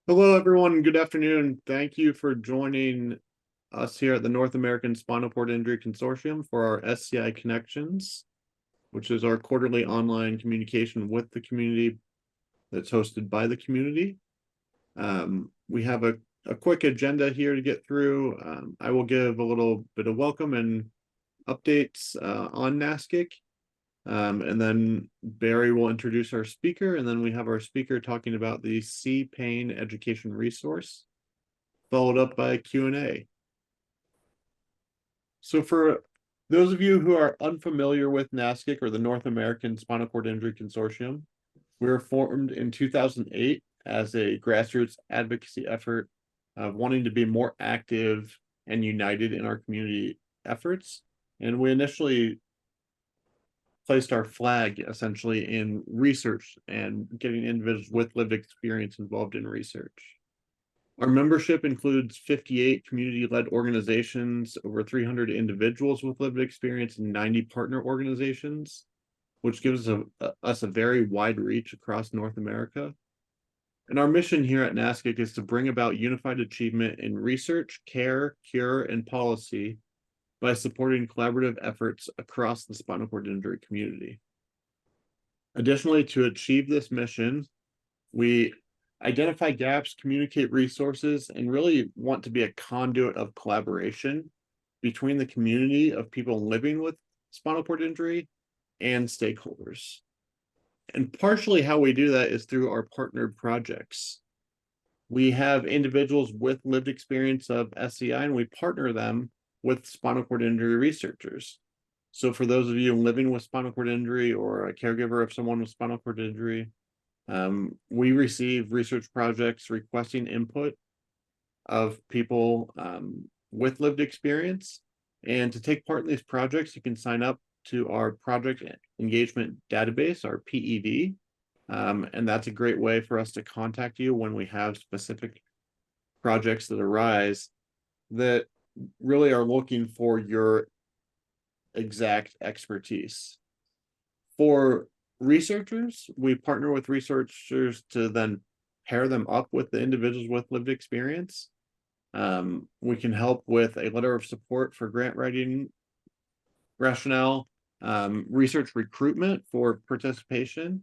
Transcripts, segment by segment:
Hello, everyone. Good afternoon. Thank you for joining us here at the North American Spinal Cord Injury Consortium for our SCI Connections, which is our quarterly online communication with the community that's hosted by the community. We have a quick agenda here to get through. I will give a little bit of welcome and updates on NASCIC. And then Barry will introduce our speaker, and then we have our speaker talking about the C-Pain Education Resource, followed up by a Q&A. So for those of you who are unfamiliar with NASCIC, or the North American Spinal Cord Injury Consortium, we were formed in 2008 as a grassroots advocacy effort of wanting to be more active and united in our community efforts. And we initially placed our flag essentially in research and getting individuals with lived experience involved in research. Our membership includes 58 community-led organizations, over 300 individuals with lived experience, and 90 partner organizations, which gives us a very wide reach across North America. And our mission here at NASCIC is to bring about unified achievement in research, care, cure, and policy by supporting collaborative efforts across the spinal cord injury community. Additionally, to achieve this mission, we identify gaps, communicate resources, and really want to be a conduit of collaboration between the community of people living with spinal cord injury and stakeholders. And partially how we do that is through our partnered projects. We have individuals with lived experience of SCI, and we partner them with spinal cord injury researchers. So for those of you living with spinal cord injury or a caregiver of someone with spinal cord injury, we receive research projects requesting input of people with lived experience. And to take part in these projects, you can sign up to our project engagement database, our PED. And that's a great way for us to contact you when we have specific projects that arise that really are looking for your exact expertise. For researchers, we partner with researchers to then pair them up with the individuals with lived experience. We can help with a letter of support for grant writing rationale, research recruitment for participation,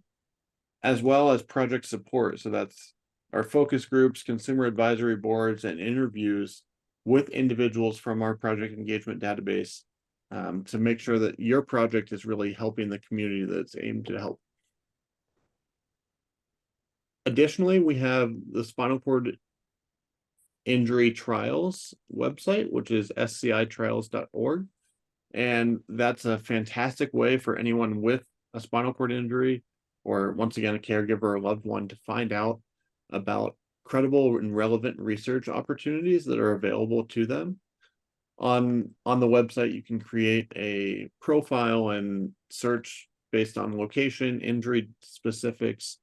as well as project support. So that's our focus groups, consumer advisory boards, and interviews with individuals from our project engagement database to make sure that your project is really helping the community that's aimed to help. Additionally, we have the Spinal Cord Injury Trials website, which is scitrials.org. And that's a fantastic way for anyone with a spinal cord injury, or once again, a caregiver or loved one, to find out about credible and relevant research opportunities that are available to them. On the website, you can create a profile and search based on location, injury specifics,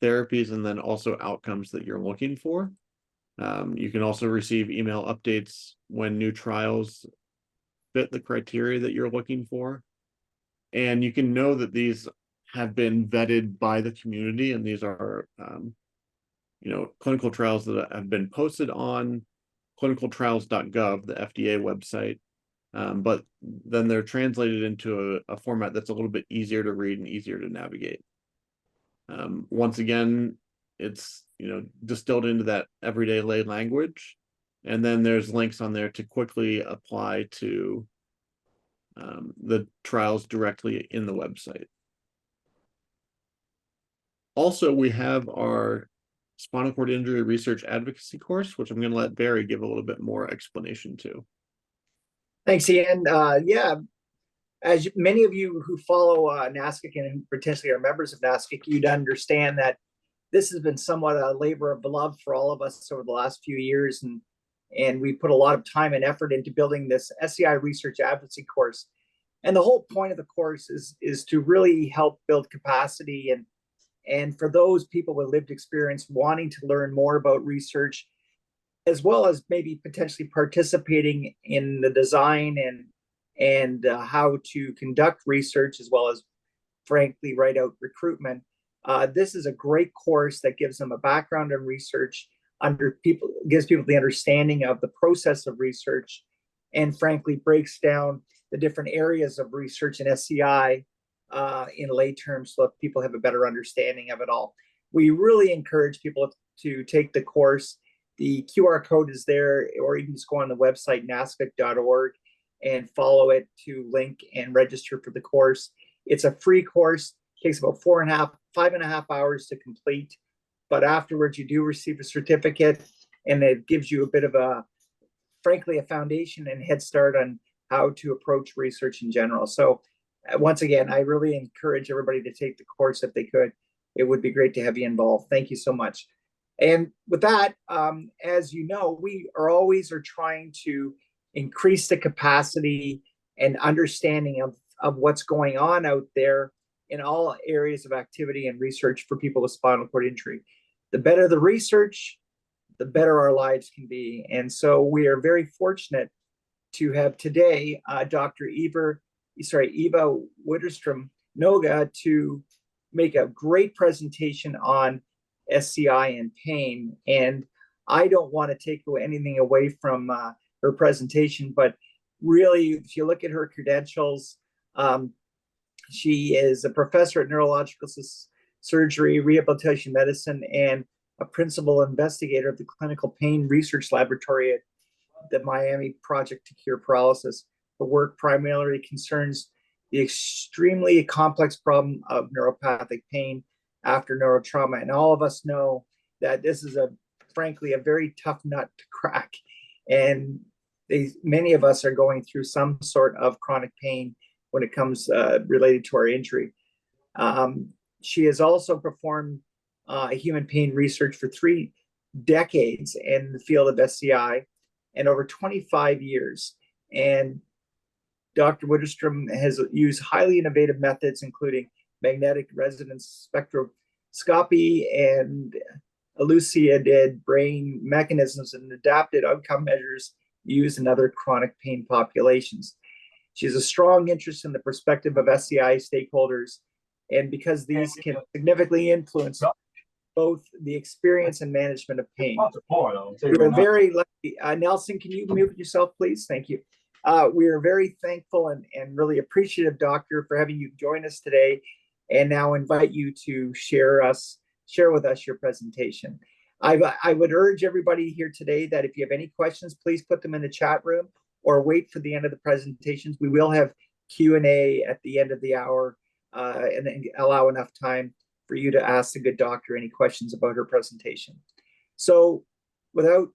therapies, and then also outcomes that you're looking for. You can also receive email updates when new trials fit the criteria that you're looking for. And you can know that these have been vetted by the community, and these are clinical trials that have been posted on clinicaltrials.gov, the FDA website, but then they're translated into a format that's a little bit easier to read and easier to navigate. Once again, it's distilled into that everyday lay language, and then there's links on there to quickly apply to the trials directly in the website. Also, we have our spinal cord injury research advocacy course, which I'm going to let Barry give a little bit more explanation to. Thanks, Ian. Yeah, as many of you who follow NASCIC and who potentially are members of NASCIC, you'd understand that this has been somewhat a labor of love for all of us over the last few years, and we put a lot of time and effort into building this SCI research advocacy course. And the whole point of the course is to really help build capacity and for those people with lived experience wanting to learn more about research, as well as maybe potentially participating in the design and how to conduct research, as well as, frankly, write out recruitment. This is a great course that gives them a background in research, gives people the understanding of the process of research, and frankly breaks down the different areas of research in SCI in lay terms, so that people have a better understanding of it all. We really encourage people to take the course. The QR code is there, or you can just go on the website nascic.org and follow it to link and register for the course. It's a free course. It takes about 5.5 hours to complete, but afterwards you do receive a certificate, and it gives you a bit of frankly, a foundation and head start on how to approach research in general. So once again, I really encourage everybody to take the course if they could. It would be great to have you involved. Thank you so much. And with that, as you know, we are always trying to increase the capacity and understanding of what's going on out there in all areas of activity and research for people with spinal cord injury. The better the research, the better our lives can be. And so we are very fortunate to have today Dr. Eva Widerstrom Noga to make a great presentation on SCI and pain. And I don't want to take anything away from her presentation, but really, if you look at her credentials, she is a professor at neurological surgery, rehabilitation medicine, and a principal investigator of the clinical pain research laboratory at the Miami Project to Cure Paralysis. Her work primarily concerns the extremely complex problem of neuropathic pain after neurotrauma. And all of us know that this is frankly, a very tough nut to crack. And many of us are going through some sort of chronic pain when it comes related to our injury. She has also performed human pain research for 3 decades in the field of SCI and over 25 years. And Dr. Widerstrom has used highly innovative methods, including magnetic resonance spectroscopy and elucidated brain mechanisms and adapted outcome measures used in other chronic pain populations. She has a strong interest in the perspective of SCI stakeholders, and because these can significantly influence both the experience and management of pain. We're very lucky. Nelson, can you mute yourself, please? Thank you. We are very thankful and really appreciative, Doctor, for having you join us today, and now invite you to share with us your presentation. I would urge everybody here today that if you have any questions, please put them in the chat room or wait for the end of the presentations. We will have Q&A at the end of the hour and then allow enough time for you to ask the good doctor any questions about her presentation. So without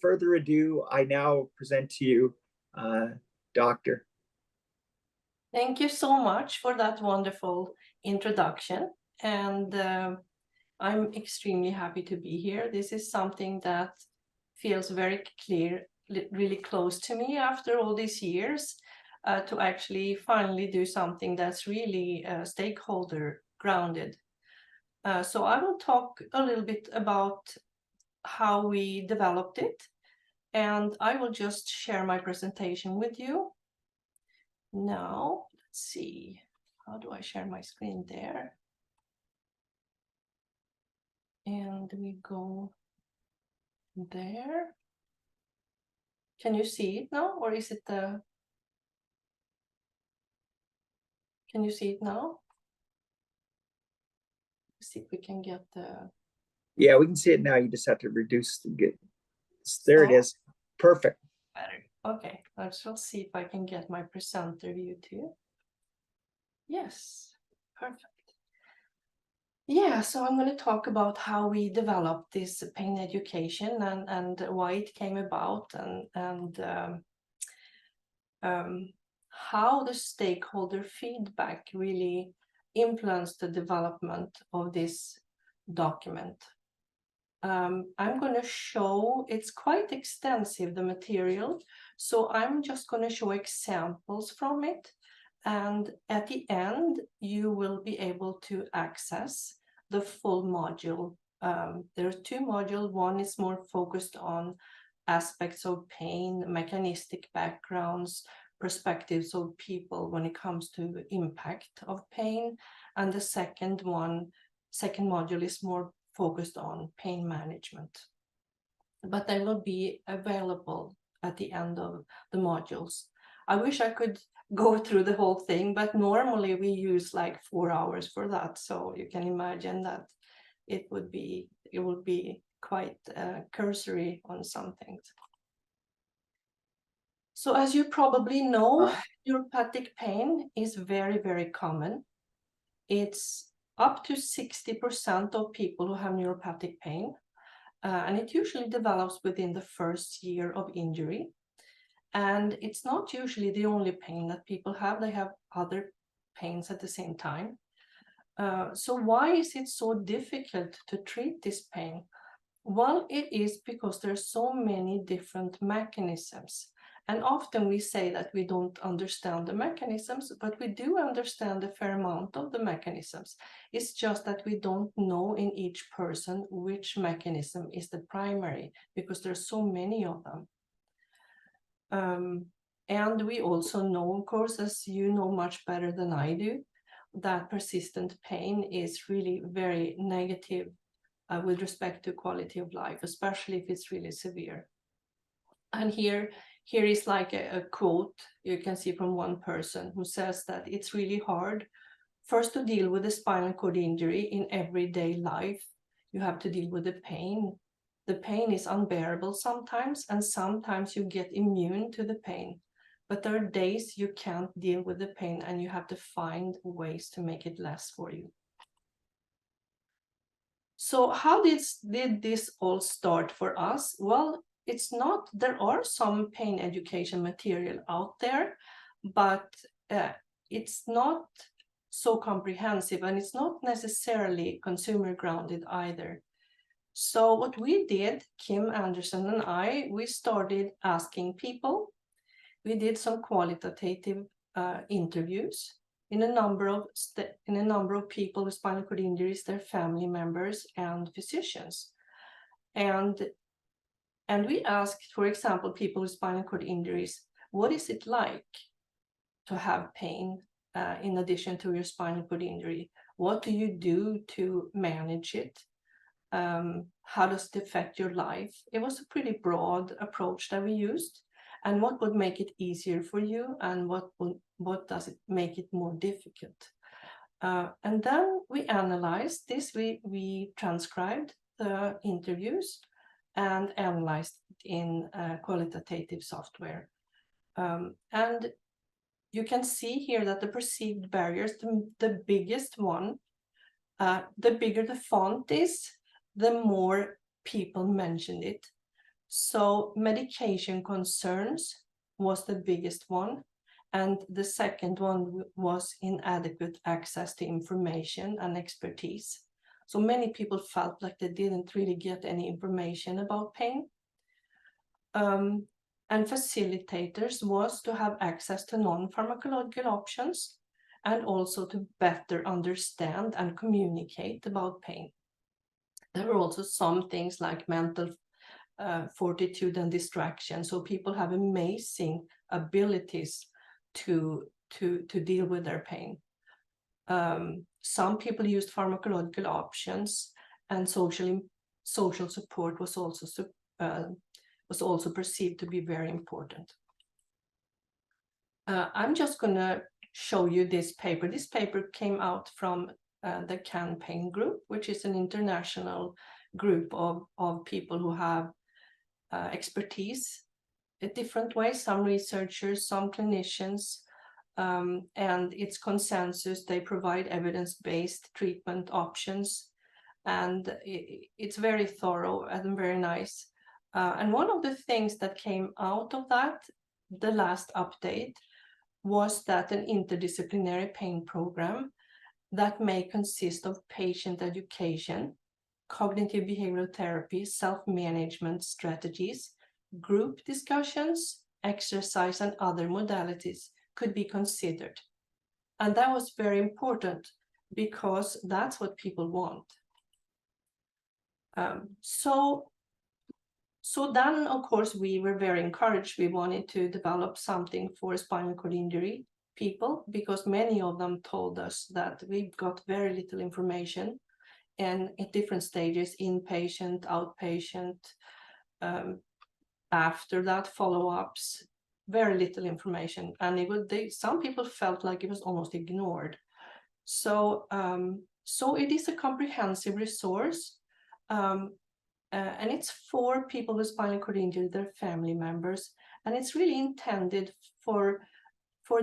further ado, I now present to you, Doctor. Thank you so much for that wonderful introduction. And I'm extremely happy to be here. This is something that feels very clear, really close to me after all these years, to actually finally do something that's really stakeholder grounded. So I will talk a little bit about how we developed it, and I will just share my presentation with you. Now, let's see, how do I share my screen there? And we go there. Can you see it now, or is it the... Can you see it now? Let's see if we can get the... Yeah, we can see it now. You just have to reduce there it is. Perfect. Better. Okay, I shall see if I can get my presenter view too. Yes, perfect. Yeah, so I'm going to talk about how we developed this pain education and why it came about, and how the stakeholder feedback really influenced the development of this document. I'm going to show, it's quite extensive, the material, so I'm just going to show examples from it, and at the end you will be able to access the full module. There are 2 modules. One is more focused on aspects of pain, mechanistic backgrounds, perspectives of people when it comes to the impact of pain, and the second module is more focused on pain management. but they will be available at the end of the modules. I wish I could go through the whole thing, but normally we use like 4 hours for that. So you can imagine that it would be quite cursory on some things. So as you probably know, neuropathic pain is very, very common. It's up to 60% of people who have neuropathic pain, and it usually develops within the first year of injury. And it's not usually the only pain that people have. They have other pains at the same time. So why is it so difficult to treat this pain? Well, it is because there's so many different mechanisms. And often we say that we don't understand the mechanisms, but we do understand a fair amount of the mechanisms. It's just that we don't know in each person which mechanism is the primary, because there's so many of them. And we also know, of course, as you know much better than I do, that persistent pain is really very negative with respect to quality of life, especially if it's really severe. And here is like a quote you can see from one person who says that it's really hard first to deal with a spinal cord injury in everyday life. You have to deal with the pain. The pain is unbearable sometimes, and sometimes you get immune to the pain. But there are days you can't deal with the pain and you have to find ways to make it less for you. So how did this all start for us? Well, there are some pain education material out there, but it's not so comprehensive, and it's not necessarily consumer grounded either. So what we did, Kim Anderson and I, we started asking people. We did some qualitative interviews in a number of people with spinal cord injuries, their family members, and physicians. And we asked, for example, people with spinal cord injuries, what is it like to have pain in addition to your spinal cord injury? What do you do to manage it? How does it affect your life? It was a pretty broad approach that we used. And what would make it easier for you, and what does it make it more difficult? And then we analyzed this. We transcribed the interviews and analyzed it in qualitative software. And you can see here that the perceived barriers, the biggest one, the bigger the font is, the more people mentioned it. So medication concerns was the biggest one. And the second one was inadequate access to information and expertise. So many people felt like they didn't really get any information about pain. And facilitators was to have access to non-pharmacological options, and also to better understand and communicate about pain. There were also some things like mental fortitude and distraction. So people have amazing abilities to deal with their pain. Some people used pharmacological options, and social support was also perceived to be very important. I'm just going to show you this paper. This paper came out from the CAN Pain Group, which is an international group of people who have expertise in different ways, some researchers, some clinicians, and it's consensus. They provide evidence-based treatment options, and it's very thorough and very nice. And one of the things that came out of that, the last update, was that an interdisciplinary pain program that may consist of patient education, cognitive behavioral therapy, self-management strategies, group discussions, exercise, and other modalities could be considered. And that was very important, because that's what people want. So then, of course, we were very encouraged. We wanted to develop something for spinal cord injury people, because many of them told us that we got very little information, and at different stages, inpatient, outpatient, after that, follow-ups, very little information, and some people felt like it was almost ignored. So so it is a comprehensive resource, and it's for people with spinal cord injury, their family members, and it's really intended for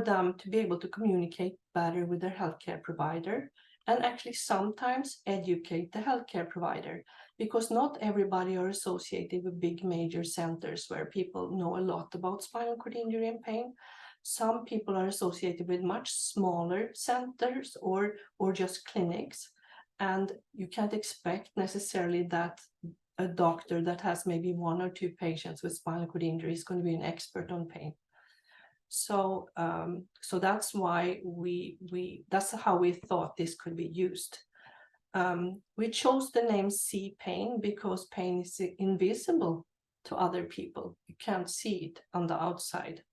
them to be able to communicate better with their healthcare provider, and actually sometimes educate the healthcare provider, because not everybody are associated with big major centers where people know a lot about spinal cord injury and pain. Some people are associated with much smaller centers or just clinics, and you can't expect necessarily that a doctor that has maybe 1 or 2 patients with spinal cord injury is going to be an expert on pain. So so that's why that's how we thought this could be used. We chose the name See Pain because pain is invisible to other people. You can't see it on the outside,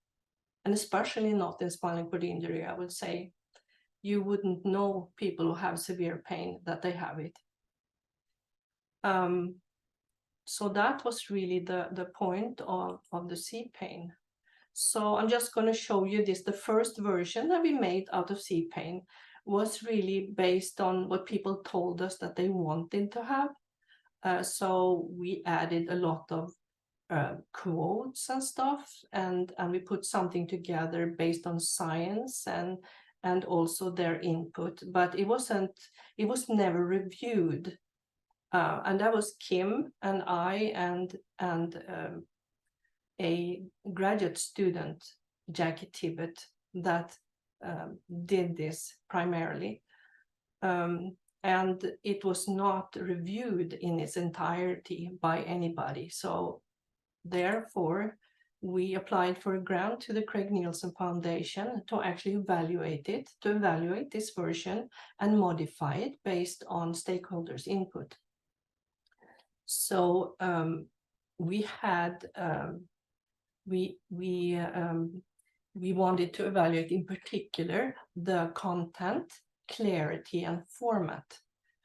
and especially not in spinal cord injury. I would say you wouldn't know people who have severe pain that they have it. So that was really the point of the See Pain. So I'm just going to show you this. The first version that we made out of See Pain was really based on what people told us that they wanted to have. So we added a lot of quotes and stuff, and we put something together based on science and also their input. But it was never reviewed. And that was Kim and I and a graduate student, Jackie Tibbet, that did this primarily. And it was not reviewed in its entirety by anybody. So therefore, we applied for a grant to the Craig Nielsen Foundation to actually evaluate this version and modify it based on stakeholders' input. So we had we wanted to evaluate in particular the content, clarity, and format,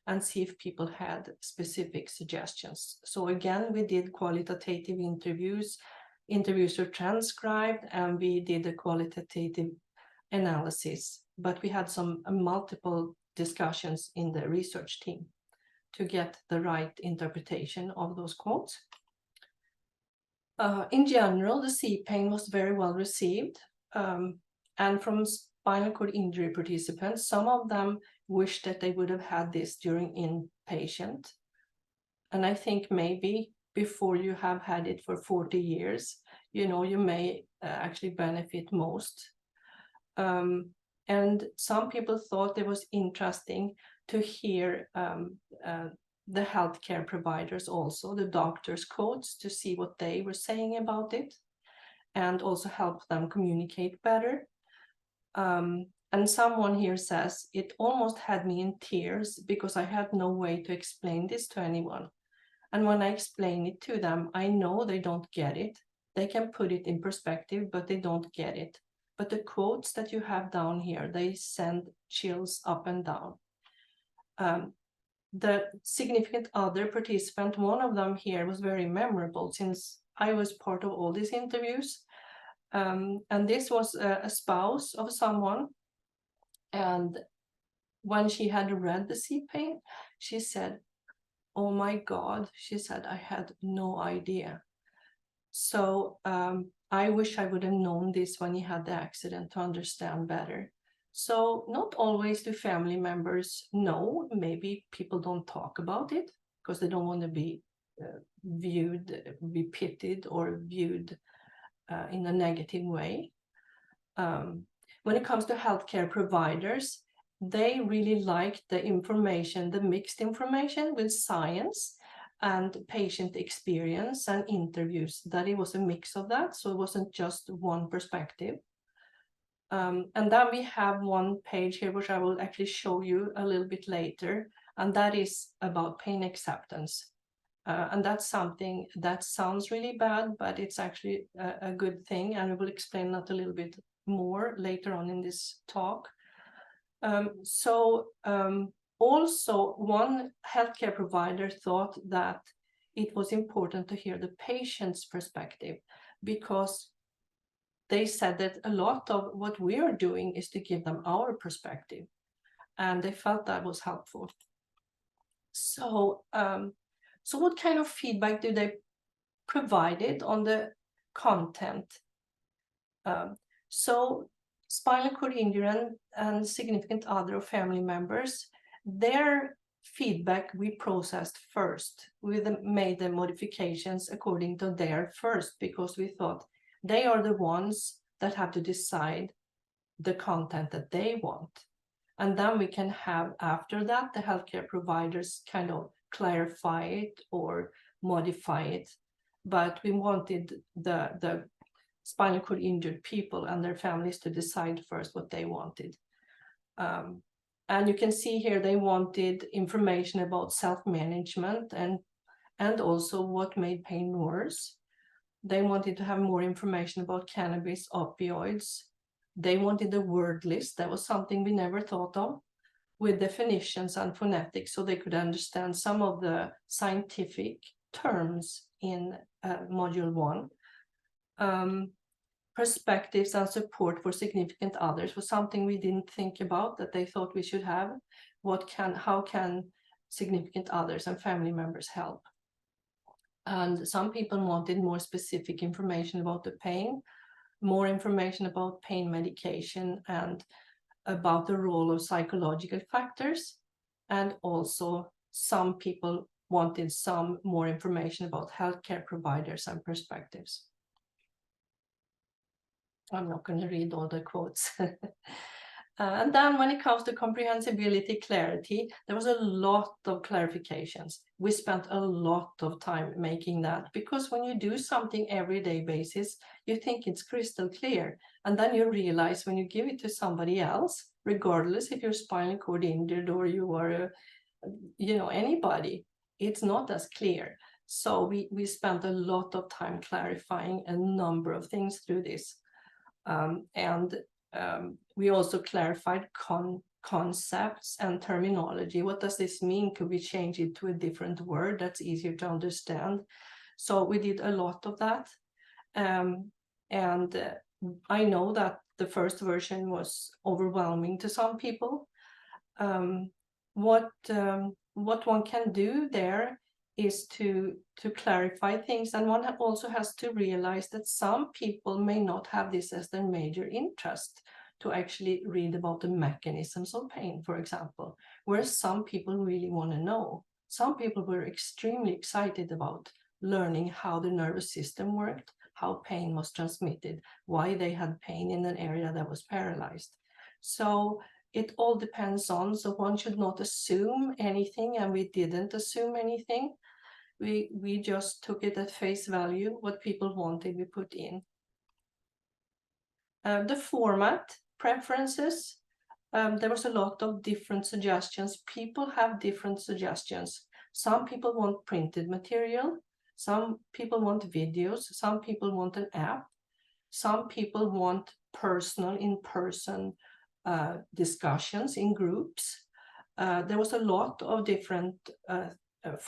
and see if people had specific suggestions. So again, we did qualitative interviews. Interviews were transcribed, and we did a qualitative analysis, but we had some multiple discussions in the research team to get the right interpretation of those quotes. In general, the See Pain was very well received, and from spinal cord injury participants, some of them wished that they would have had this during inpatient. And I think maybe before you have had it for 40 years, you may actually benefit most. And some people thought it was interesting to hear the healthcare providers, also the doctors' quotes, to see what they were saying about it, and also help them communicate better. And someone here says, it almost had me in tears because I had no way to explain this to anyone. And when I explain it to them, I know they don't get it. They can put it in perspective, but they don't get it. But the quotes that you have down here, they send chills up and down. The significant other participant, one of them here was very memorable since I was part of all these interviews. And this was a spouse of someone. And when she had read the See Pain, she said, "Oh my God," she said, "I had no idea." So I wish I would have known this when he had the accident to understand better. So not always do family members know. Maybe people don't talk about it because they don't want to be be pitied or viewed in a negative way. When it comes to healthcare providers, they really liked the information, the mixed information with science and patient experience and interviews, that it was a mix of that. So it wasn't just one perspective. And then we have one page here, which I will actually show you a little bit later, and that is about pain acceptance. And that's something that sounds really bad, but it's actually a good thing, and we will explain that a little bit more later on in this talk. Also, one healthcare provider thought that it was important to hear the patient's perspective, because they said that a lot of what we are doing is to give them our perspective, and they felt that was helpful. So, so what kind of feedback do they provide on the content? So spinal cord injury and significant other family members, their feedback we processed first. We made the modifications according to their first, because we thought they are the ones that have to decide the content that they want. And then we can have, after that, the healthcare providers kind of clarify it or modify it. But we wanted the spinal cord injured people and their families to decide first what they wanted. And you can see here they wanted information about self-management and also what made pain worse. They wanted to have more information about cannabis, opioids. They wanted a word list. That was something we never thought of, with definitions and phonetics, so they could understand some of the scientific terms in module 1. Perspectives and support for significant others was something we didn't think about, that they thought we should have. How can significant others and family members help? And some people wanted more specific information about the pain, more information about pain medication, and about the role of psychological factors. And also some people wanted some more information about healthcare providers and perspectives. I'm not going to read all the quotes. And then when it comes to comprehensibility, clarity, there was a lot of clarifications. We spent a lot of time making that, because when you do something everyday basis, you think it's crystal clear. And then you realize when you give it to somebody else, regardless if you're spinal cord injured or you are, anybody, it's not as clear. So we spent a lot of time clarifying a number of things through this. We also clarified concepts and terminology. What does this mean? Could we change it to a different word that's easier to understand? So we did a lot of that. I know that the first version was overwhelming to some people. What one can do there is to clarify things, and one also has to realize that some people may not have this as their major interest, to actually read about the mechanisms of pain, for example, whereas some people really want to know. Some people were extremely excited about learning how the nervous system worked, how pain was transmitted, why they had pain in an area that was paralyzed. So it all depends on, so one should not assume anything, and we didn't assume anything. We just took it at face value. What people wanted, we put in. The format preferences, there was a lot of different suggestions. People have different suggestions. Some people want printed material. Some people want videos. Some people want an app. Some people want personal, in-person discussions in groups. There was a lot of different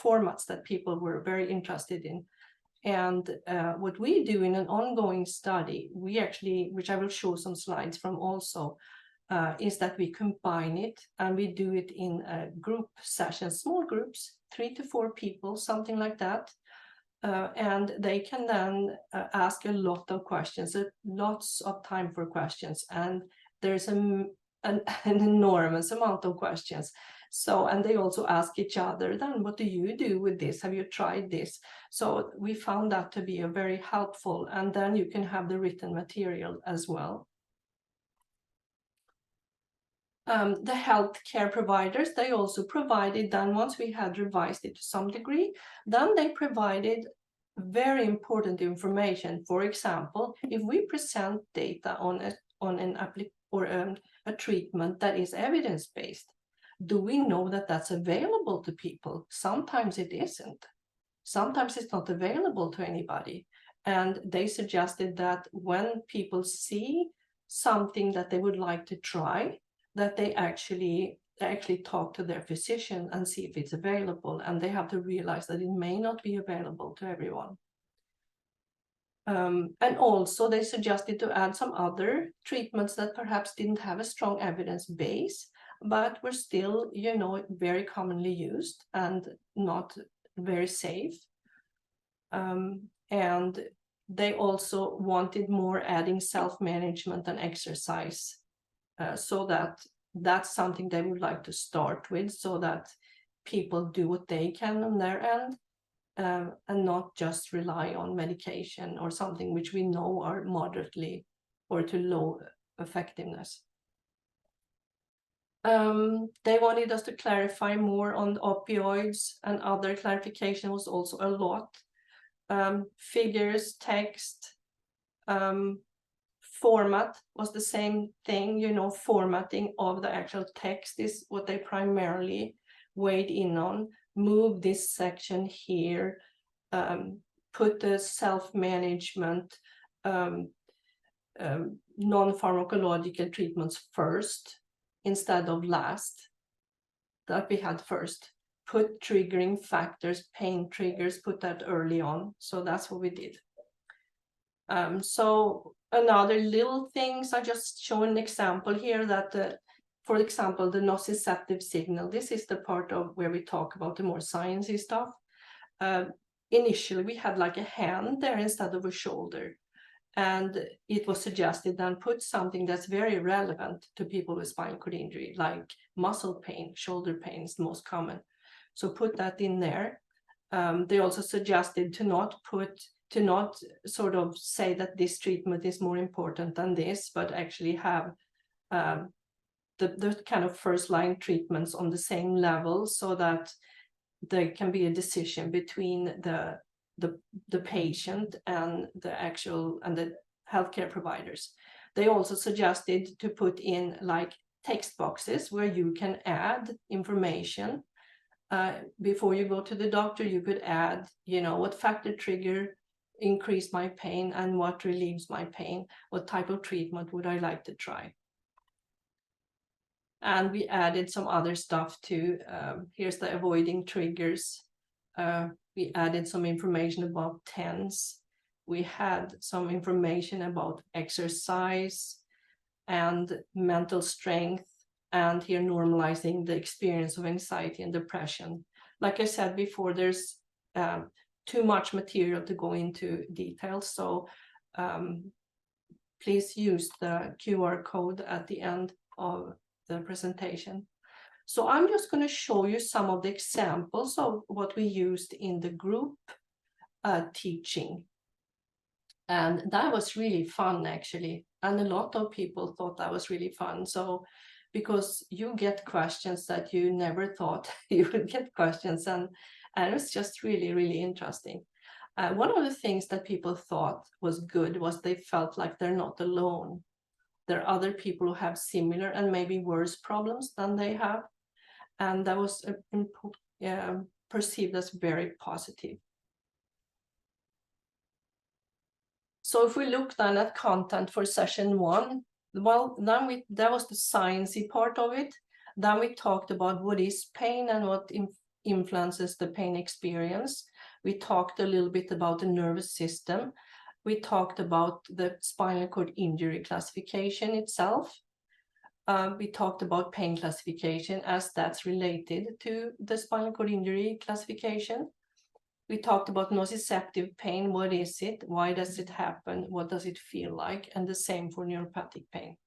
formats that people were very interested in. And what we do in an ongoing study, we actually, which I will show some slides from also, is that we combine it and we do it in group sessions, small groups, 3 to 4 people, something like that. And they can then ask a lot of questions, lots of time for questions. And there's an enormous amount of questions. So, and they also ask each other, then what do you do with this? Have you tried this? So we found that to be a very helpful, and then you can have the written material as well. The healthcare providers, they also provided, then once we had revised it to some degree, then they provided very important information. For example, if we present data on a treatment that is evidence-based, do we know that that's available to people? Sometimes it isn't. Sometimes it's not available to anybody. And they suggested that when people see something that they would like to try, that they actually actually talk to their physician and see if it's available, and they have to realize that it may not be available to everyone. And also they suggested to add some other treatments that perhaps didn't have a strong evidence base, but were still, you know, very commonly used and not very safe. And they also wanted more adding self-management and exercise, so that's something they would like to start with, so that people do what they can on their end, and not just rely on medication or something which we know are moderately or to low effectiveness. They wanted us to clarify more on opioids, and other clarification was also a lot. Figures, text, format was the same thing, you know, formatting of the actual text is what they primarily weighed in on. Move this section here, put the self-management, non-pharmacological treatments first instead of last, that we had first. Put triggering factors, pain triggers, put that early on. So that's what we did. So another little things, I just show an example here that, for example, the nociceptive signal, this is the part of where we talk about the more sciencey stuff. Initially, we had like a hand there instead of a shoulder. And it was suggested then put something that's very relevant to people with spinal cord injury, like muscle pain, shoulder pain is the most common. So put that in there. They also suggested to not sort of say that this treatment is more important than this, but actually have the kind of first line treatments on the same level, so that there can be a decision between the patient and the actual and the healthcare providers. They also suggested to put in like text boxes where you can add information. Before you go to the doctor, you could add, you know, what factor trigger increased my pain and what relieves my pain, what type of treatment would I like to try. And we added some other stuff too. Here's the avoiding triggers. We added some information about TENS. We had some information about exercise and mental strength, and here normalizing the experience of anxiety and depression. Like I said before, there's too much material to go into details, so please use the QR code at the end of the presentation. So I'm just going to show you some of the examples of what we used in the group teaching. And that was really fun, actually. And a lot of people thought that was really fun. So, because you get questions that you never thought you would get questions. And it was just really, really interesting. One of the things that people thought was good was they felt like they're not alone. There are other people who have similar and maybe worse problems than they have. And that was perceived as very positive. So if we look then at content for session 1, well, then that was the sciencey part of it. Then we talked about what is pain and what influences the pain experience. We talked a little bit about the nervous system. We talked about the spinal cord injury classification itself. We talked about pain classification as that's related to the spinal cord injury classification. We talked about nociceptive pain. What is it? Why does it happen? What does it feel like? And the same for neuropathic pain.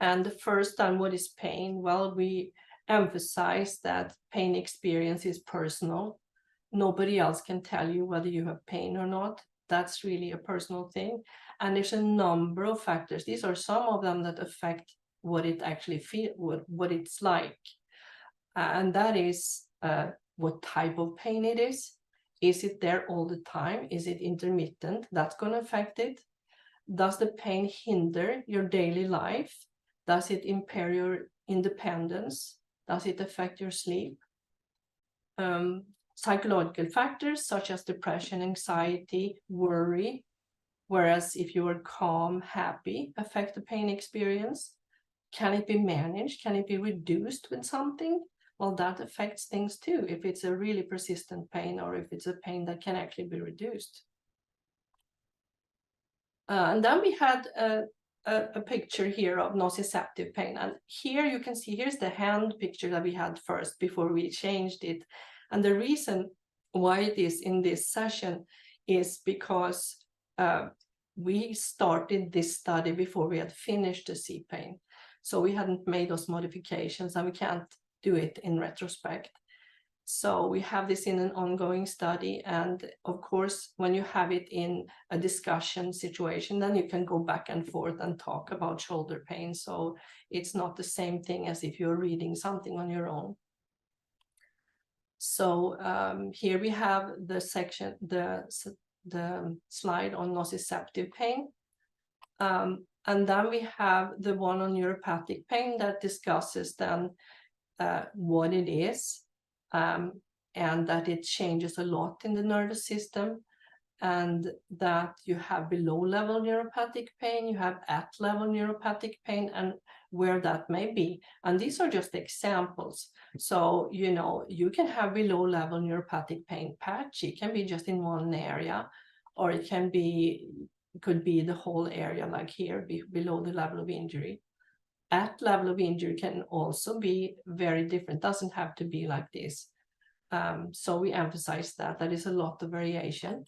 And the first time, what is pain? Well, we emphasize that pain experience is personal. Nobody else can tell you whether you have pain or not. That's really a personal thing. And there's a number of factors. These are some of them that affect what it actually feels, what it's like. And that is what type of pain it is. Is it there all the time? Is it intermittent? That's going to affect it. Does the pain hinder your daily life? Does it impair your independence? Does it affect your sleep? Psychological factors such as depression, anxiety, worry, whereas if you are calm, happy, affect the pain experience. Can it be managed? Can it be reduced with something? Well, that affects things too, if it's a really persistent pain or if it's a pain that can actually be reduced. And then we had a picture here of nociceptive pain. And here you can see, here's the hand picture that we had first before we changed it. And the reason why it is in this session is because we started this study before we had finished the C pain. So we hadn't made those modifications and we can't do it in retrospect. So we have this in an ongoing study. And of course, when you have it in a discussion situation, then you can go back and forth and talk about shoulder pain. So it's not the same thing as if you're reading something on your own. So here we have the section, the slide on nociceptive pain. And then we have the one on neuropathic pain that discusses then what it is, and that it changes a lot in the nervous system, and that you have below level neuropathic pain, you have at level neuropathic pain, and where that may be. And these are just examples. So, you know, you can have below level neuropathic pain patchy, it can be just in one area, or it can be, could be the whole area, like here, below the level of injury. At level of injury can also be very different, doesn't have to be like this. So we emphasize that there is a lot of variation.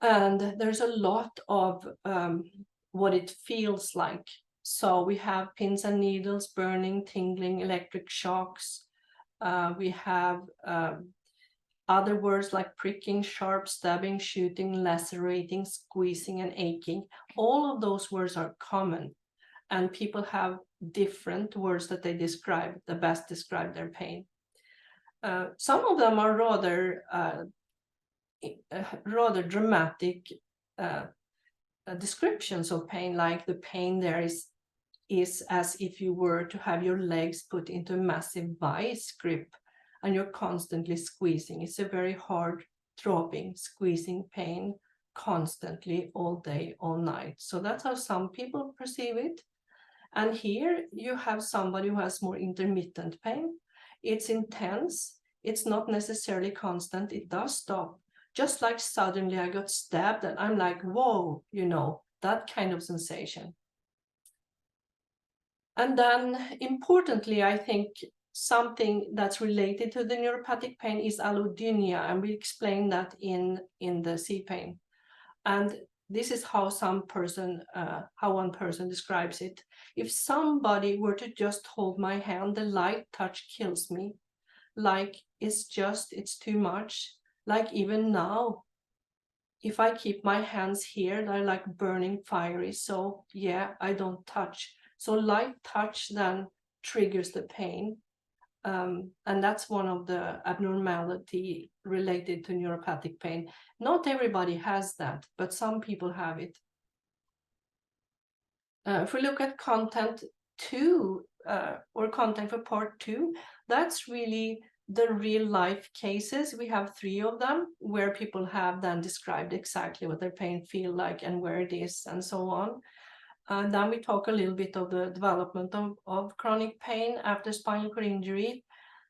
And there's a lot of what it feels like. So we have pins and needles, burning, tingling, electric shocks. We have other words like pricking, sharp, stabbing, shooting, lacerating, squeezing, and aching. All of those words are common. And people have different words that they describe, that best describe their pain. Some of them are rather dramatic descriptions of pain, like the pain there is as if you were to have your legs put into a massive vice grip and you're constantly squeezing. It's a very hard throbbing, squeezing pain constantly, all day, all night. So that's how some people perceive it. And here you have somebody who has more intermittent pain. It's intense. It's not necessarily constant. It does stop. Just like suddenly I got stabbed and I'm like, whoa, you know, that kind of sensation. And then importantly, I think something that's related to the neuropathic pain is allodynia. And we explain that in the C pain. And this is how one person describes it. If somebody were to just hold my hand, the light touch kills me. Like it's too much. Like even now, if I keep my hands here, they're like burning fiery. So yeah, I don't touch. So light touch then triggers the pain. And that's one of the abnormality related to neuropathic pain. Not everybody has that, but some people have it. If we look at content 2 or content for part 2, that's really the real life cases. We have 3 of them where people have then described exactly what their pain feel like and where it is and so on. And then we talk a little bit of the development of chronic pain after spinal cord injury.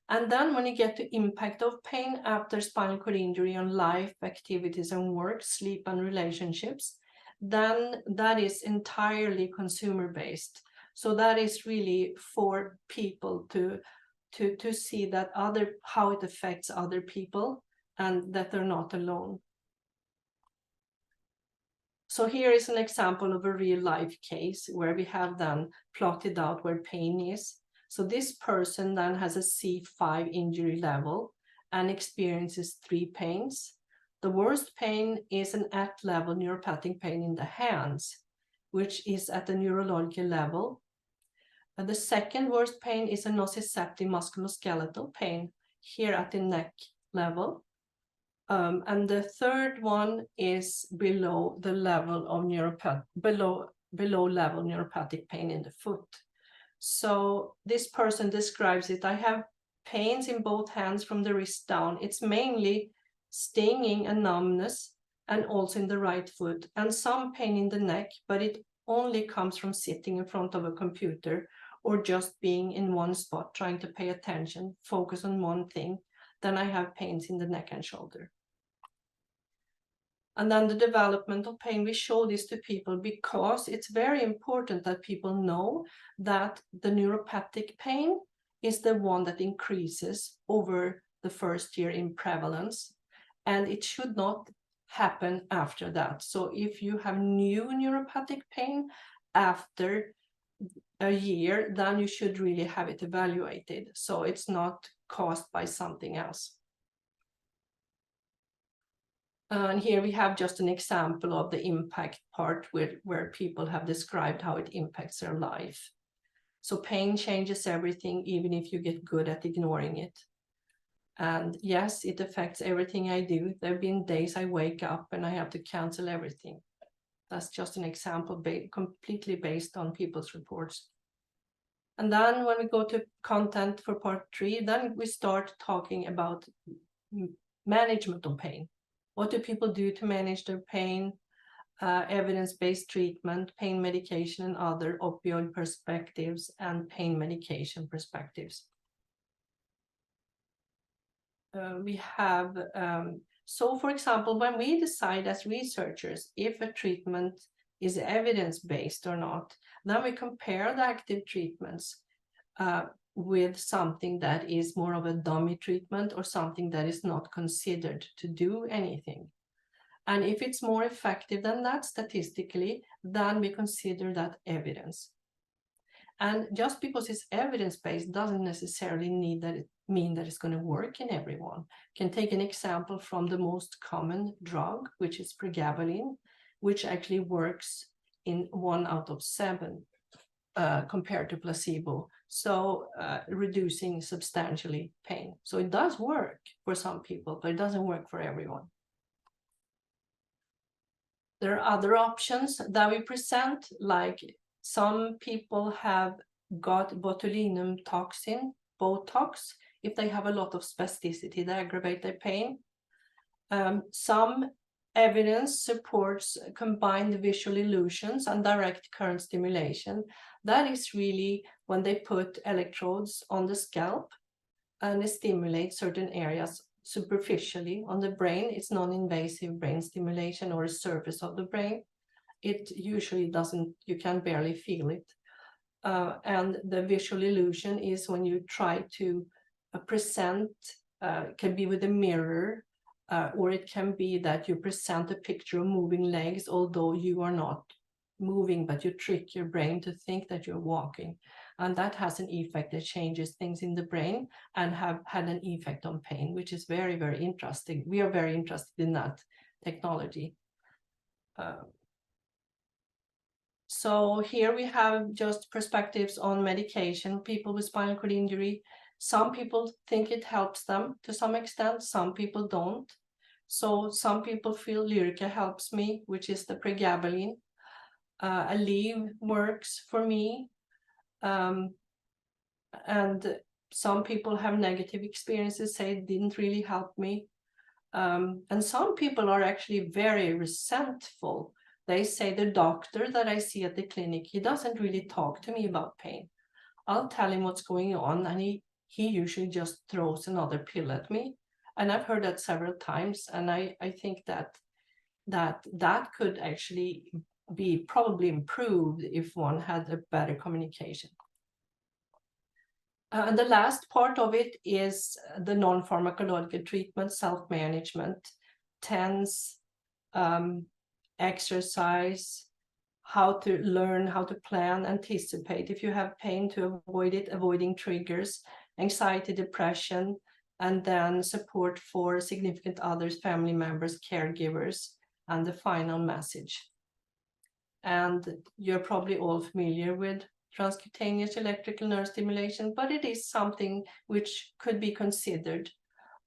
And then when you get to impact of pain after spinal cord injury on life, activities and work, sleep and relationships, then that is entirely consumer based. So that is really for people to see that how it affects other people and that they're not alone. So here is an example of a real life case where we have then plotted out where pain is. So this person then has a C5 injury level and experiences 3 pains. The worst pain is an at-level neuropathic pain in the hands, which is at the neurological level. And the second worst pain is a nociceptive musculoskeletal pain here at the neck level. And the third one is below the level of below level neuropathic pain in the foot. So this person describes it. I have pains in both hands from the wrist down. It's mainly stinging and numbness, and also in the right foot, and some pain in the neck, but it only comes from sitting in front of a computer or just being in one spot, trying to pay attention, focus on one thing, then I have pains in the neck and shoulder. And then the development of pain, we show this to people because it's very important that people know that the neuropathic pain is the one that increases over the first year in prevalence, and it should not happen after that. So if you have new neuropathic pain after a year, then you should really have it evaluated, so it's not caused by something else. And here we have just an example of the impact part where people have described how it impacts their life. So pain changes everything, even if you get good at ignoring it. And yes, it affects everything I do. There have been days I wake up and I have to cancel everything. That's just an example completely based on people's reports. And then when we go to content for part 3, then we start talking about management of pain. What do people do to manage their pain? Evidence-based treatment, pain medication, and other opioid perspectives, and pain medication perspectives. We have, so for example, when we decide as researchers if a treatment is evidence-based or not, then we compare the active treatments with something that is more of a dummy treatment or something that is not considered to do anything. And if it's more effective than that statistically, then we consider that evidence. And just because it's evidence-based doesn't necessarily mean that it's going to work in everyone. Can take an example from the most common drug, which is pregabalin, which actually works in 1 out of 7 compared to placebo. So reducing substantially pain. So it does work for some people, but it doesn't work for everyone. There are other options that we present, like some people have got botulinum toxin, Botox, if they have a lot of spasticity that aggravate their pain. Some evidence supports combined visual illusions and direct current stimulation. That is really when they put electrodes on the scalp and they stimulate certain areas superficially on the brain. It's non-invasive brain stimulation or a surface of the brain. It usually doesn't, you can barely feel it. And the visual illusion is when you try to present, can be with a mirror, or it can be that you present a picture of moving legs, although you are not moving, but you trick your brain to think that you're walking. And that has an effect that changes things in the brain and have had an effect on pain, which is very, very interesting. We are very interested in that technology. So here we have just perspectives on medication, people with spinal cord injury. Some people think it helps them to some extent, some people don't. So some people feel Lyrica helps me, which is the pregabalin. Aleve works for me. And some people have negative experiences, say it didn't really help me. And some people are actually very resentful. They say the doctor that I see at the clinic, he doesn't really talk to me about pain. I'll tell him what's going on, and he usually just throws another pill at me. And I've heard that several times, and I think that could actually be probably improved if one had a better communication. And the last part of it is the non-pharmacological treatment, self-management, TENS, exercise, how to learn, how to plan, anticipate. If you have pain, to avoid it, avoiding triggers, anxiety, depression, and then support for significant others, family members, caregivers, and the final message. And you're probably all familiar with transcutaneous electrical nerve stimulation, but it is something which could be considered.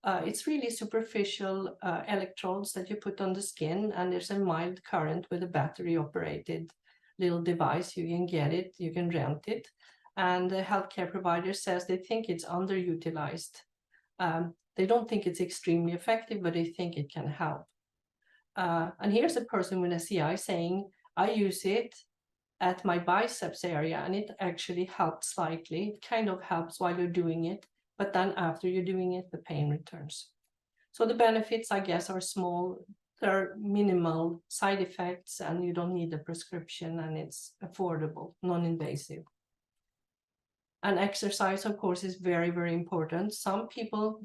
It's really superficial electrodes that you put on the skin, and there's a mild current with a battery operated little device. You can get it, you can rent it. And the healthcare provider says they think it's underutilized. They don't think it's extremely effective, but they think it can help. And here's a person with SCI saying, I use it at my biceps area, and it actually helped slightly. It kind of helps while you're doing it, but then after you're doing it, the pain returns. So the benefits, I guess, are small. There are minimal side effects, and you don't need a prescription, and it's affordable, non-invasive. And exercise, of course, is very, very important. Some people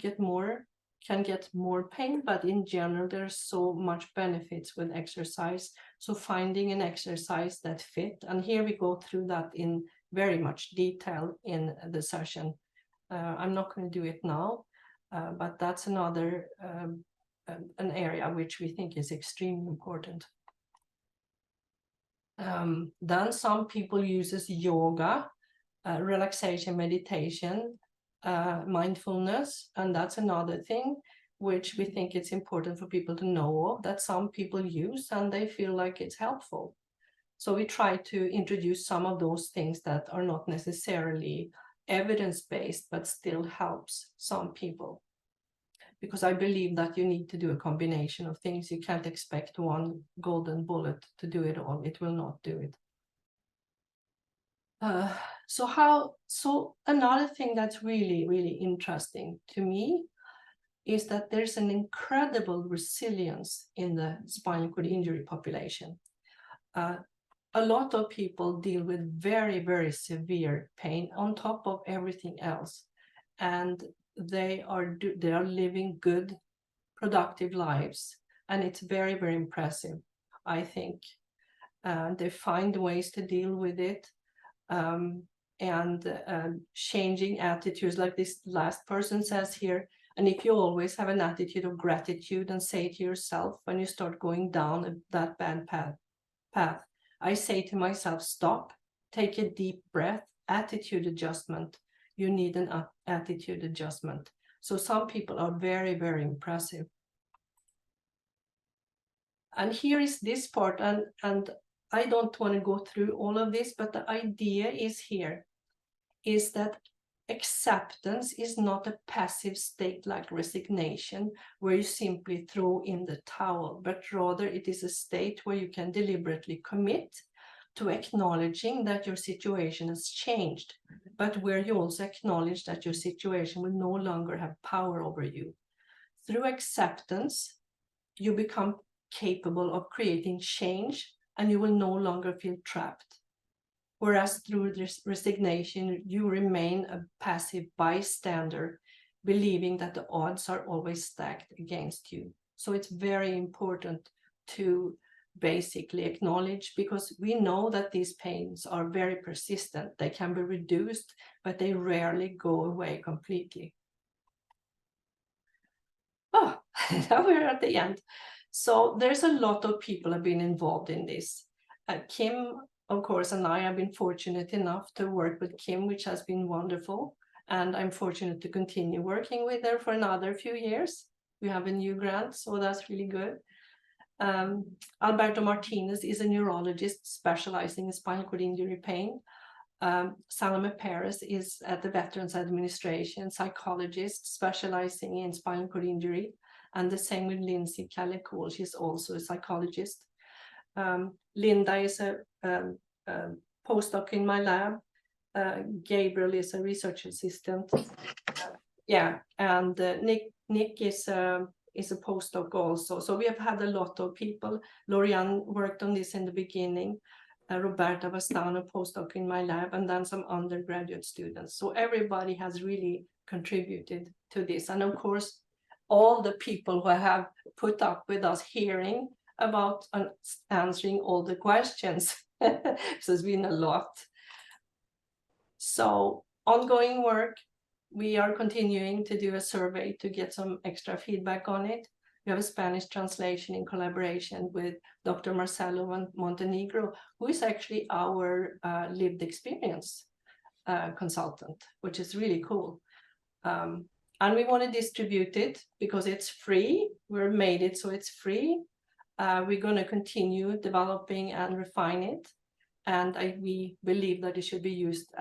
can get more pain, but in general, there's so much benefits with exercise. So finding an exercise that fit, and here we go through that in very much detail in the session. I'm not going to do it now, but that's another an area which we think is extremely important. Then some people uses yoga, relaxation, meditation, mindfulness, and that's another thing which we think it's important for people to know of, that some people use and they feel like it's helpful. So we try to introduce some of those things that are not necessarily evidence-based, but still helps some people. Because I believe that you need to do a combination of things. You can't expect one golden bullet to do it all. It will not do it. So another thing that's really, really interesting to me is that there's an incredible resilience in the spinal cord injury population. A lot of people deal with very, very severe pain on top of everything else, and they are living good, productive lives, and it's very, very impressive, I think. They find ways to deal with it. Changing attitudes, like this last person says here, and if you always have an attitude of gratitude and say to yourself when you start going down that bad path, I say to myself, stop, take a deep breath, attitude adjustment. You need an attitude adjustment. So some people are very, very impressive. And here is this part, and I don't want to go through all of this, but the idea is that acceptance is not a passive state like resignation, where you simply throw in the towel, but rather it is a state where you can deliberately commit to acknowledging that your situation has changed, but where you also acknowledge that your situation will no longer have power over you. Through acceptance, you become capable of creating change, and you will no longer feel trapped. Whereas through this resignation, you remain a passive bystander, believing that the odds are always stacked against you. So it's very important to basically acknowledge, because we know that these pains are very persistent. They can be reduced, but they rarely go away completely. Oh, now we're at the end. So there's a lot of people have been involved in this. Kim, of course, and I have been fortunate enough to work with Kim, which has been wonderful. And I'm fortunate to continue working with her for another few years. We have a new grant, so that's really good. Alberto Martinez is a neurologist specializing in spinal cord injury pain. Salome Perez is at the Veterans Administration, psychologist specializing in spinal cord injury. And the same with Lindsay Calicool, she's also a psychologist. Linda is a postdoc in my lab. Gabriel is a research assistant. And Nick is a postdoc also. So we have had a lot of people. Lorianne worked on this in the beginning. Roberta Vastano, postdoc in my lab, and then some undergraduate students. So everybody has really contributed to this. And of course, all the people who have put up with us hearing about answering all the questions. So it's been a lot. So ongoing work, we are continuing to do a survey to get some extra feedback on it. We have a Spanish translation in collaboration with Dr. Marcelo Montenegro, who is actually our lived experience consultant, which is really cool. And we want to distribute it because it's free. We've made it so it's free. We're going to continue developing and refine it. And we believe that it should be used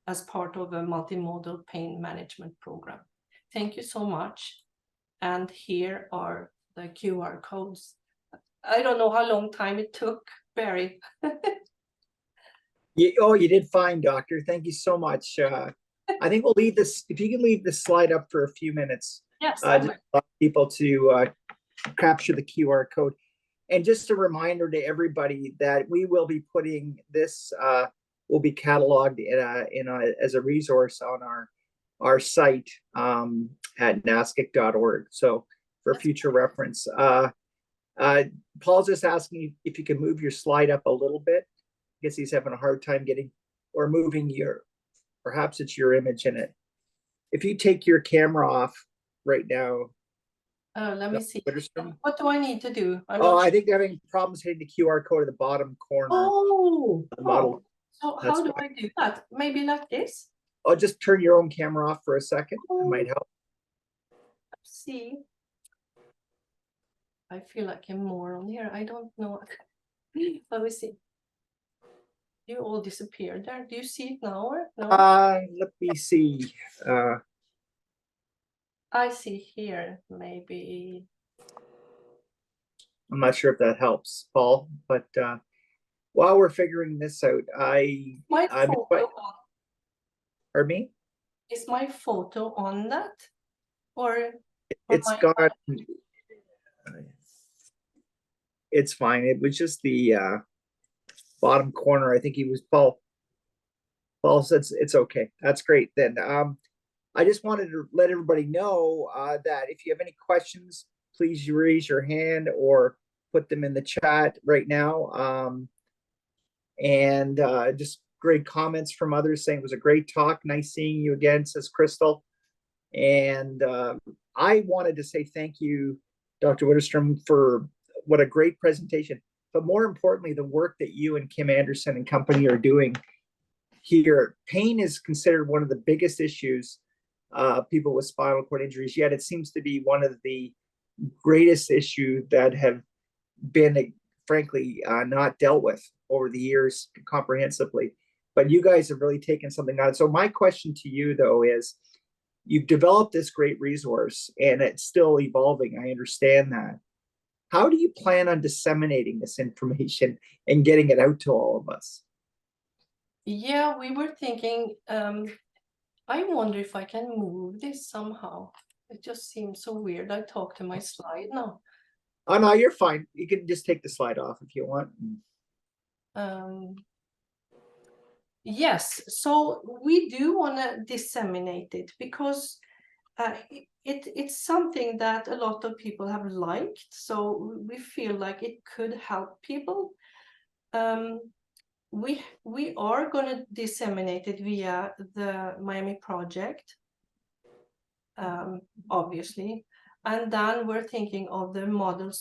as part of a multimodal pain management program. Thank you so much. And here are the QR codes. I don't know how long time it took, Barry. Oh, you did fine, Doctor. Thank you so much. I think we'll leave this, if you can leave this slide up for a few minutes, Yes, I just will. allow people to capture the QR code. And just a reminder to everybody that we will be putting this, will be cataloged as a resource on our site at nascic.org. So for future reference. Paul's just asking if you can move your slide up a little bit. I guess he's having a hard time getting or moving perhaps it's your image in it. If you take your camera off right now. Let me see. Witherspoon. What do I need to do? I think they're having problems hitting the QR code at the bottom corner. Oh, The model. So That's how do why. I do that? Maybe like this? I'll just turn your own camera off for a second. It Oh. might help. Let's see. I feel like I'm more on here. I don't know. Let me see. You all disappeared there. Do you see it now or no? Let me see. I see here, maybe. I'm not sure if that helps, Paul, but while we're figuring this out, My photo on, pardon me? is my photo on that? Or It's got, it's fine. It was just the bottom corner. I think he was Paul said it's okay. That's great. Then I just wanted to let everybody know that if you have any questions, please raise your hand or put them in the chat right now. And just great comments from others saying it was a great talk. Nice seeing you again, says Crystal. And I wanted to say thank you, Dr. Witterstrom, for what a great presentation. But more importantly, the work that you and Kim Anderson and company are doing here. Pain is considered one of the biggest issues people with spinal cord injuries, yet it seems to be one of the greatest issues that have been, frankly, not dealt with over the years comprehensively. But you guys have really taken something on it. So my question to you, though, is you've developed this great resource and it's still evolving. I understand that. How do you plan on disseminating this information and getting it out to all of us? Yeah, we were thinking, I wonder if I can move this somehow. It just seems so weird. I talk to my slide now. Oh, no, you're fine. You can just take the slide off if you want. Yes, so we do want to disseminate it because it's something that a lot of people have liked. So we feel like it could help people. We are going to disseminate it via the Miami project, obviously, and then we're thinking of the model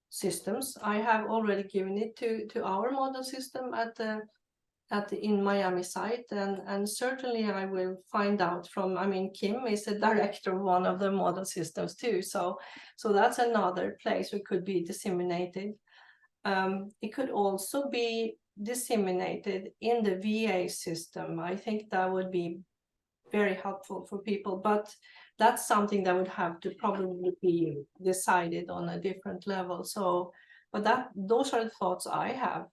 systems. I have already given it to our model system in Miami site, and certainly I will find out from, I mean, Kim is a director of one of the model systems too, so that's another place we could be disseminated. It could also be disseminated in the VA system. I think that would be very helpful for people, but that's something that would have to probably be decided on a different level. So, but those are the thoughts I have.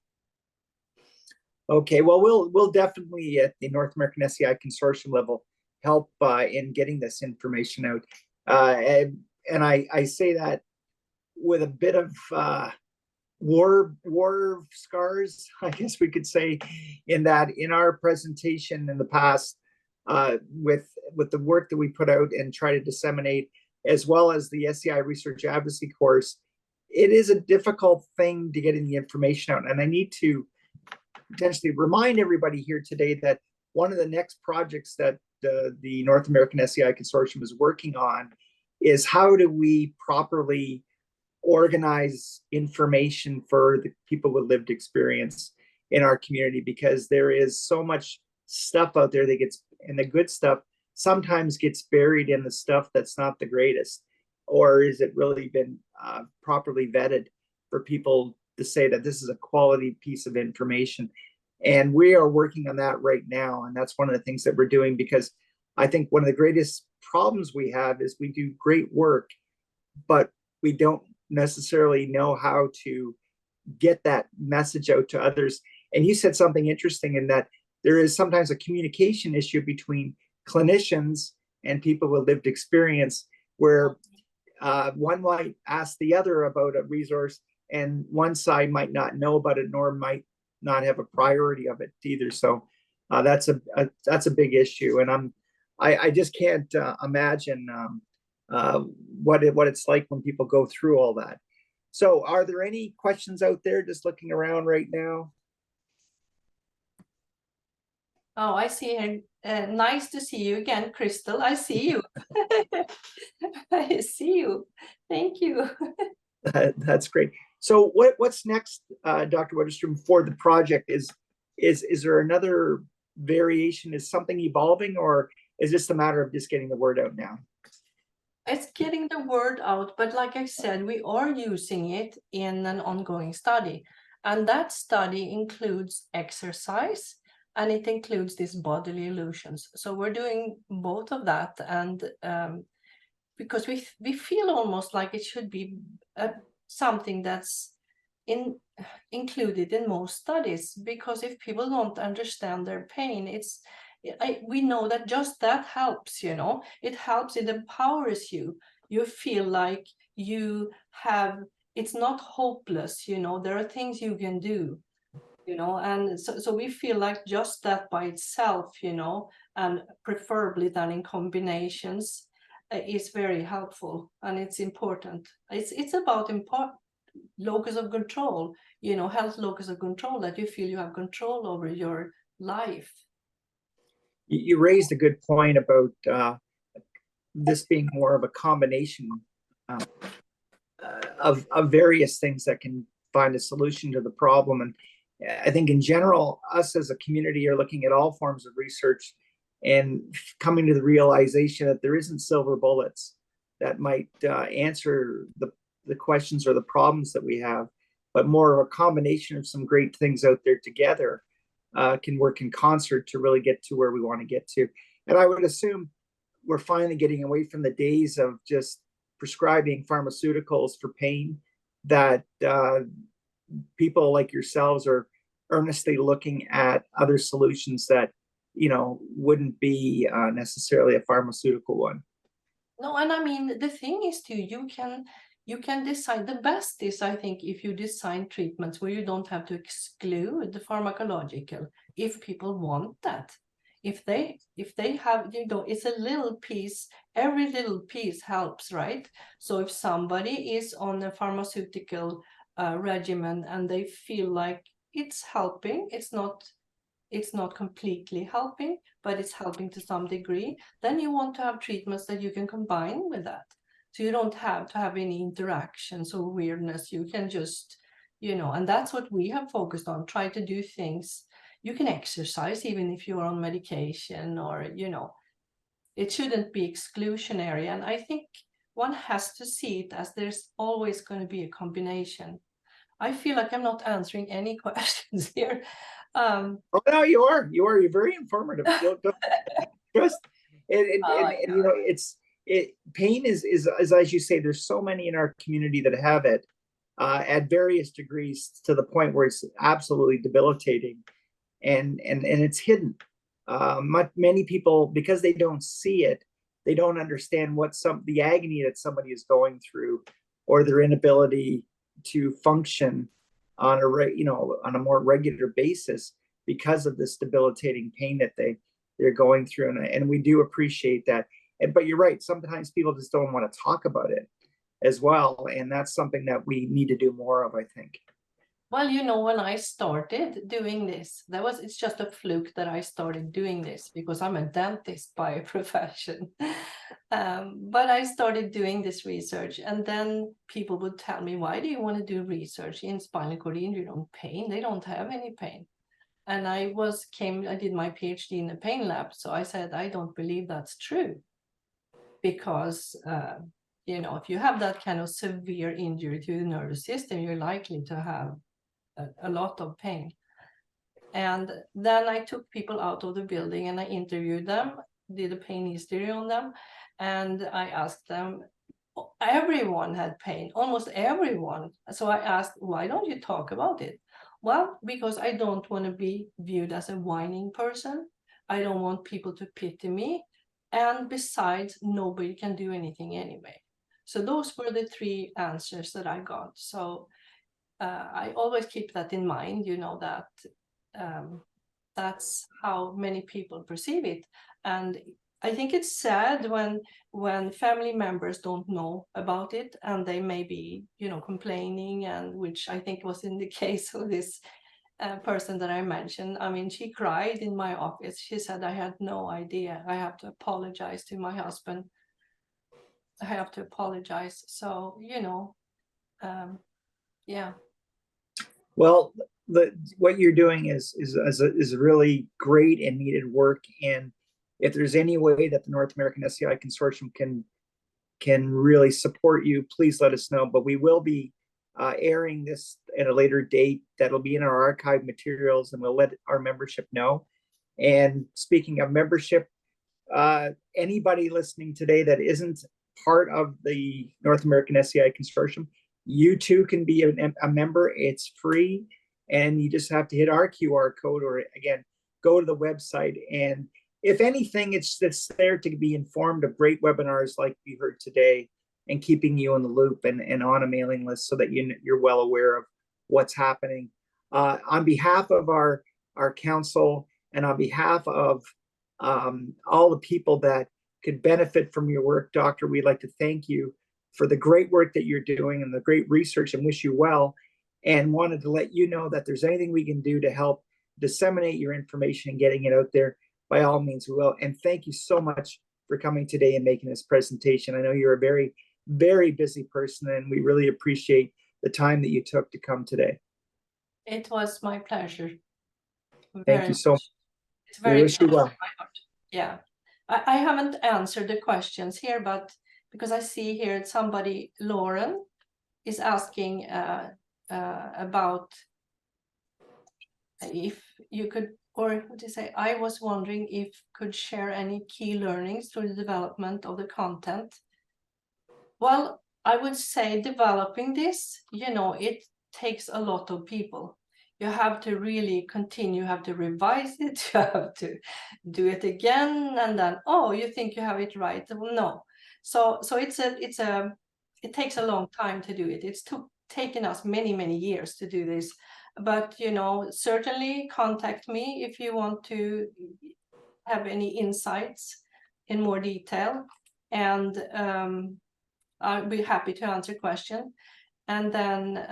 Okay, well, we'll definitely at the North American SCI Consortium level help in getting this information out. And I say that with a bit of war scars, I guess we could say, in that in our presentation in the past, with the work that we put out and try to disseminate, as well as the SCI Research Advocacy course, it is a difficult thing to get the information out. And I need to potentially remind everybody here today that one of the next projects that the North American SCI Consortium is working on is how do we properly organize information for the people with lived experience in our community, because there is so much stuff out there that gets, and the good stuff sometimes gets buried in the stuff that's not the greatest, or is it really been properly vetted for people to say that this is a quality piece of information. And we are working on that right now, and that's one of the things that we're doing, because I think one of the greatest problems we have is we do great work, but we don't necessarily know how to get that message out to others. And you said something interesting in that there is sometimes a communication issue between clinicians and people with lived experience, where one might ask the other about a resource, and one side might not know about it, nor might not have a priority of it either. So that's a big issue, and I just can't imagine what it's like when people go through all that. So, are there any questions out there? Just looking around right now. Oh, I see her. Nice to see you again, Crystal. I see you. I see you. Thank you. That's great. So, what's next, Dr. Wetterstrom, for the project? Is there another variation? Is something evolving, or is this a matter of just getting the word out now? It's getting the word out, but like I said, we are using it in an ongoing study. And that study includes exercise and it includes these bodily illusions. So we're doing both of that. And because we feel almost like it should be something that's included in most studies, because if people don't understand their pain, we know that just that helps, you know, it helps, it empowers you. You feel like it's not hopeless, you know, there are things you can do, you know, and so we feel like just that by itself, you know, and preferably done in combinations, is very helpful, and it's important. It's about locus of control, you know, health locus of control, that you feel you have control over your life. You raised a good point about this being more of a combination of various things that can find a solution to the problem. And I think in general, us as a community are looking at all forms of research and coming to the realization that there isn't silver bullets that might answer the questions or the problems that we have, but more of a combination of some great things out there together can work in concert to really get to where we want to get to. And I would assume we're finally getting away from the days of just prescribing pharmaceuticals for pain, that people like yourselves are earnestly looking at other solutions that, you know, wouldn't be necessarily a pharmaceutical one. No, and I mean, the thing is too, you can decide. The best is, I think, if you design treatments where you don't have to exclude the pharmacological, if people want that. If they have, you know, it's a little piece, every little piece helps, right? So if somebody is on a pharmaceutical regimen and they feel like it's helping, it's not completely helping, but it's helping to some degree, then you want to have treatments that you can combine with that. So you don't have to have any interactions or weirdness. You can just, you know, and that's what we have focused on, try to do things. You can exercise even if you're on medication, or, you know, it shouldn't be exclusionary. And I think one has to see it as there's always going to be a combination. I feel like I'm not answering any questions here. Oh no, you're very informative. Just and you know, pain is as you say, there's so many in our community that have it at various degrees, to the point where it's absolutely debilitating, and it's hidden. Many people, because they don't see it, they don't understand what the agony that somebody is going through, or their inability to function on a more regular basis because of this debilitating pain that they're going through. And we do appreciate that. But you're right, sometimes people just don't want to talk about it as well, and that's something that we need to do more of, I think. Well, you know, when I started doing this, it's just a fluke that I started doing this, because I'm a dentist by profession. But I started doing this research, and then people would tell me, why do you want to do research in spinal cord injury on pain? They don't have any pain. And I did my PhD in a pain lab. So I said, I don't believe that's true, because you know, if you have that kind of severe injury to the nervous system, you're likely to have a lot of pain. And then I took people out of the building and I interviewed them, did a pain history on them, and I asked them, everyone had pain, almost everyone. So I asked, why don't you talk about it? Well, because I don't want to be viewed as a whining person. I don't want people to pity me. And besides, nobody can do anything anyway. So those were the three answers that I got. So I always keep that in mind, you know, that that's how many people perceive it. And I think it's sad when family members don't know about it and they may be, you know, complaining, and which I think was in the case of this person that I mentioned. I mean, she cried in my office. She said, I had no idea. I have to apologize to my husband. I have to apologize. So, you know, yeah. Well, what you're doing is really great and needed work. And if there's any way that the North American SCI Consortium can really support you, please let us know. But we will be airing this at a later date. That'll be in our archive materials, and we'll let our membership know. And speaking of membership, anybody listening today that isn't part of the North American SCI Consortium, you too can be a member. It's free, and you just have to hit our QR code, or again, go to the website. And if anything, it's there to be informed of great webinars like we heard today, and keeping you in the loop and on a mailing list so that you're well aware of what's happening. On behalf of our council, and on behalf of all the people that could benefit from your work, Doctor, we'd like to thank you for the great work that you're doing and the great research, and wish you well, and wanted to let you know that there's anything we can do to help disseminate your information and getting it out there, by all means we will. And thank you so much for coming today and making this presentation. I know you're a very, very busy person, and we really appreciate the time that you took to come today. It was my pleasure. Thank you so much. It's very we wish you well. Yeah, I haven't answered the questions here, but because I see here somebody, Lauren, is asking about if you could, or what do you say? I was wondering if could share any key learnings through the development of the content. Well, I would say developing this, you know, it takes a lot of people. You have to really continue, you have to revise it, you have to do it again, and then, oh, you think you have it right. Well, no. So it takes a long time to do it. It's taken us many, many years to do this. But, you know, certainly contact me if you want to have any insights in more detail. And I'll be happy to answer questions. And then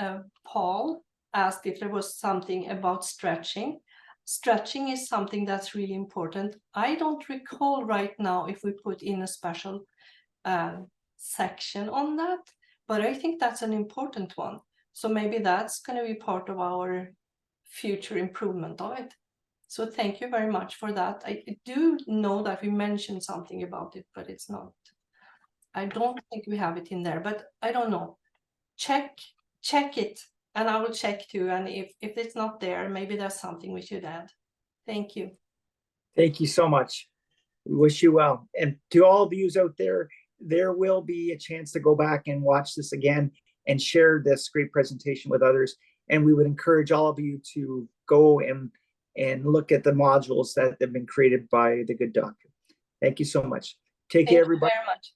Paul asked if there was something about stretching. Stretching is something that's really important. I don't recall right now if we put in a special section on that, but I think that's an important one. So maybe that's going to be part of our future improvement of it. So thank you very much for that. I do know that we mentioned something about it, but it's not. I don't think we have it in there, but I don't know. Check it, and I will check too. And if it's not there, maybe there's something we should add. Thank you. Thank you so much. We wish you well. And to all of you out there, there will be a chance to go back and watch this again and share this great presentation with others. And we would encourage all of you to go and look at the modules that have been created by the good doctor. Thank you so much. Take care, everybody. Thank you very much.